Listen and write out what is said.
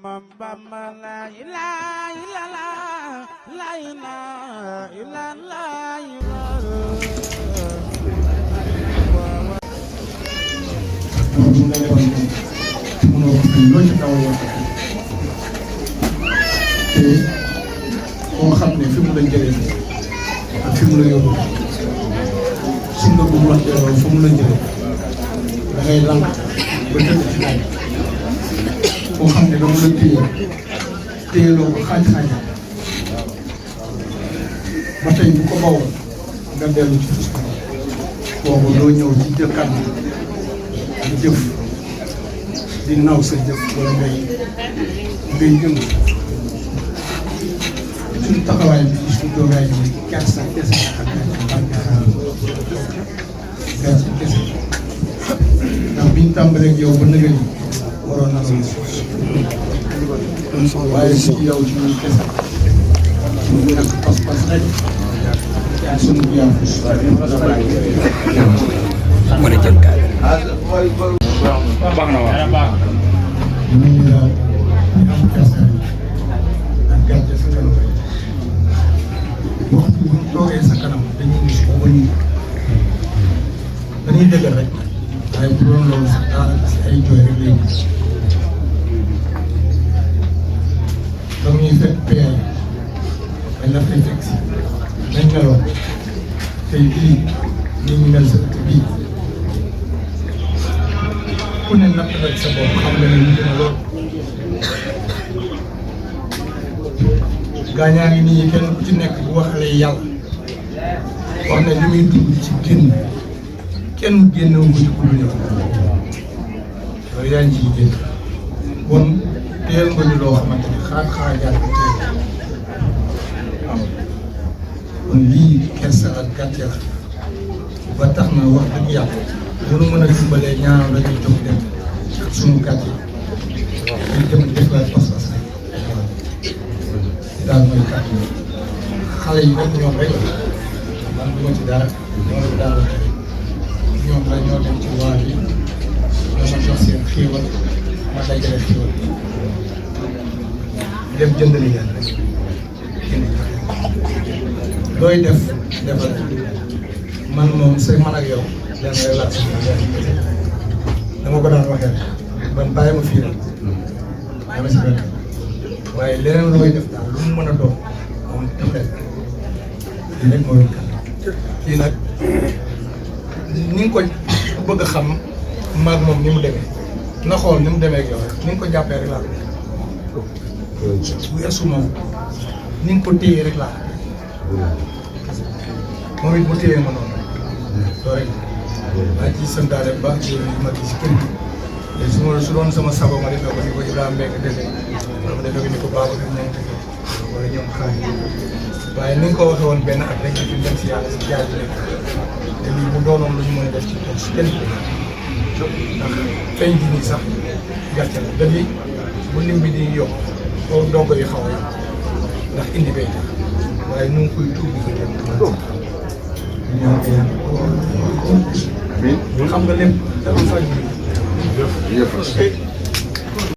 Mam Bamba la ilaha illallah la ilaha illallah moo xam ne fi mu la jëlee ak fi mu la yóbbu suñ la bëgg wax delloo fa mu la jëlee da ngay lank ba tëdd ci naaj moo xam ne dama la téye loo ko xaaj-xaaj ba tey bu ko bawoon nga dellu ci fus boobu doo ñëw ci jël kàddu di jëf di naw sa jëf wala ngay yëngu suñu taxawaay bi suñu toogaay bi kersa kese ak gàcce kese ndax biñ tàmbalee ak yow ba nëgë ni waroon na la waaye si yow ci ñun kese suñu ñàkk pas-pas rek yaa suñu biyaam mën a jël kaay baax na waaw ñu am kersa ak gàcce sa kanam waxtu bu ñu toogee sa kanam dañuy gis ko ba ñu dañuy dëggal rek waaye bu doon loolu sax daanaka si ay jooy rek lay gis donc ñuy fekk PA dañ la fay fekk si dañ meloon tey bii ni ñu mel sa ëtt bii ku ne natt rek sa bopp xam nga ne ñu gën a lool gaañaa ngi nii kenn ku ci nekk bu waxalee yàlla wax ne li muy dugg ci génn kenn génnewu ko ci ku dul yow yaa ngi ciy génn bon teel nga ñu loo xamante ni xaar jaar ko teel waaw kon lii kersa ak gàcce la ba tax na wax dëgg yàlla mënu mën a dimbalee ñaanal dañuy jóg dem ak sunu gàcce dañuy dem def la pas-pas rek daal mooy kàddu xale yi nag ñoom rek man du ma ci dara ñoom daal ñoom la ñoo dem ci waa bi dama jox seen xéewal ma dajale xéewal dem jëndali leen rek jënd looy def defal man moom c'est man ak yow leen rek laa dama ko daan waxee ban bàyyi ma fii rek dama si benn waaye leneen looy def daal lu mu mën a doon moom defee lii rek mooy kii nag ni nga ko bëgg a xam maag moom ni mu demee na xool ni mu demee ak yow rek ni nga ko jàppee rek laa bu weesu moom ni nga ko téye rek laa moom it mu téye ma noonu rek loolu rek maa ngi ciy santaale bu baax ci ma gis si kër gi te su doon sama sago ma defee ko ni ko Ibrahima Mbengue defee wala ma defee ko ni ko Baba Deme ñoom defee wala ñoom xaar waaye ni nga ko waxee woon benn at rek ñu dem si yàlla si jaay bi nekk te lii bu doonoon lu ñu mën a def ci tool si kenn ndax feeñ ji nii sax gàcce la da lii bu lim bi di yokk foofu dogg yi xaw a yokk ndax indi bay tax waaye nu ngi koy tuubi ko dem ñaan ko yàlla xam nga lépp dafa faj